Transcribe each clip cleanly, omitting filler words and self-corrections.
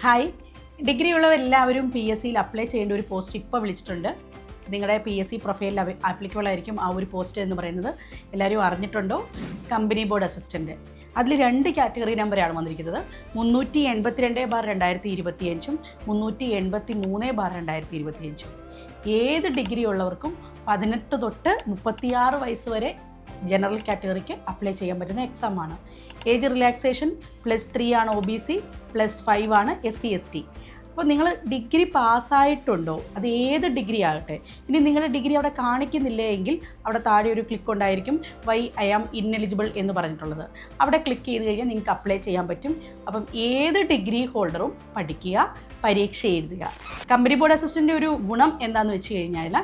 Hi, degree ഉള്ളവരെല്ലാവരും P S സിയിൽ apply ചെയ്യേണ്ട ഒരു പോസ്റ്റ് ഇപ്പോൾ വിളിച്ചിട്ടുണ്ട്. നിങ്ങളുടെ പി എസ് സി പ്രൊഫൈലിൽ ആപ്ലിക്കബിൾ ആയിരിക്കും ആ ഒരു പോസ്റ്റ് എന്ന് പറയുന്നത്. എല്ലാവരും അറിഞ്ഞിട്ടുണ്ടോ? Company board assistant. അതിൽ 2 കാറ്റഗറി നമ്പറാണ് വന്നിരിക്കുന്നത്. 382/2025 383/2025. ഏത് ഡിഗ്രി ഉള്ളവർക്കും 18 തൊട്ട് 36 വയസ്സ് വരെ ജനറൽ കാറ്റഗറിക്ക് അപ്ലൈ ചെയ്യാൻ പറ്റുന്ന എക്സാമാണ്. ഏജ് റിലാക്സേഷൻ +3 ആണ് OBC, +5 ആണ് SC/ST. അപ്പോൾ നിങ്ങൾ ഡിഗ്രി പാസ്സായിട്ടുണ്ടോ, അത് ഏത് ഡിഗ്രി ആകട്ടെ. ഇനി നിങ്ങളുടെ ഡിഗ്രി അവിടെ കാണിക്കുന്നില്ല എങ്കിൽ അവിടെ താഴെ ഒരു ക്ലിക്ക് ഉണ്ടായിരിക്കും, വൈ ഐ ആം ഇന്നെലിജിബിൾ എന്ന് പറഞ്ഞിട്ടുള്ളത്. അവിടെ ക്ലിക്ക് ചെയ്ത് കഴിഞ്ഞാൽ നിങ്ങൾക്ക് അപ്ലൈ ചെയ്യാൻ പറ്റും. അപ്പം ഏത് ഡിഗ്രി ഹോൾഡറും പഠിക്കുക, പരീക്ഷ എഴുതുക. കമ്പനി ബോർഡ് അസിസ്റ്റൻ്റ് ഒരു ഗുണം എന്താണെന്ന് വെച്ച് കഴിഞ്ഞാൽ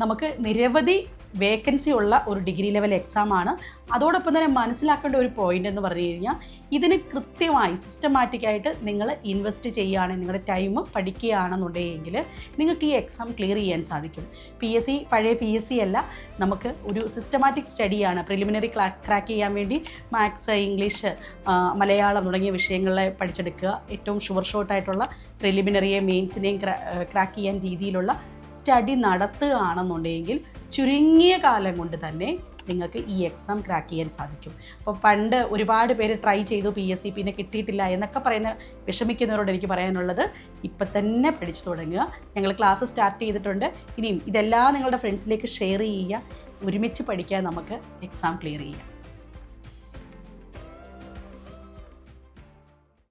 നമുക്ക് നിരവധി വേക്കൻസി ഉള്ള ഒരു ഡിഗ്രി ലെവൽ എക്സാമാണ്. അതോടൊപ്പം തന്നെ മനസ്സിലാക്കേണ്ട ഒരു പോയിൻ്റ് എന്ന് പറഞ്ഞു കഴിഞ്ഞാൽ ഇതിന് കൃത്യമായി സിസ്റ്റമാറ്റിക്കായിട്ട് നിങ്ങൾ ഇൻവെസ്റ്റ് ചെയ്യുകയാണെങ്കിൽ, നിങ്ങളുടെ ടൈം പഠിക്കുകയാണെന്നുണ്ടെങ്കിൽ നിങ്ങൾക്ക് ഈ എക്സാം ക്ലിയർ ചെയ്യാൻ സാധിക്കും. പഴയ പി എസ് സി അല്ല, നമുക്ക് ഒരു സിസ്റ്റമാറ്റിക് സ്റ്റഡിയാണ്. പ്രിലിമിനറി ക്രാക്ക് ചെയ്യാൻ വേണ്ടി മാത്സ്, ഇംഗ്ലീഷ്, മലയാളം തുടങ്ങിയ വിഷയങ്ങളെ പഠിച്ചെടുക്കുക. ഏറ്റവും ഷോർട്ടായിട്ടുള്ള പ്രിലിമിനറിയെ മെയിൻസിനെയും ക്രാക്ക് ചെയ്യാൻ രീതിയിലുള്ള സ്റ്റഡി നടത്തുകയാണെന്നുണ്ടെങ്കിൽ ചുരുങ്ങിയ കാലം കൊണ്ട് തന്നെ നിങ്ങൾക്ക് ഈ എക്സാം ക്രാക്ക് ചെയ്യാൻ സാധിക്കും. അപ്പോൾ പണ്ട് ഒരുപാട് പേര് ട്രൈ ചെയ്തു പി എസ് സി, പിന്നെ കിട്ടിയിട്ടില്ല എന്നൊക്കെ വിഷമിക്കുന്നവരോട് എനിക്ക് പറയാനുള്ളത്, ഇപ്പം തന്നെ പഠിച്ചു തുടങ്ങുക. ഞങ്ങൾ ക്ലാസ് സ്റ്റാർട്ട് ചെയ്തിട്ടുണ്ട്. ഇനിയും ഇതെല്ലാം നിങ്ങളുടെ ഫ്രണ്ട്സിലേക്ക് ഷെയർ ചെയ്യുക. ഒരുമിച്ച് പഠിക്കാൻ നമുക്ക് എക്സാം ക്ലിയർ ചെയ്യാം.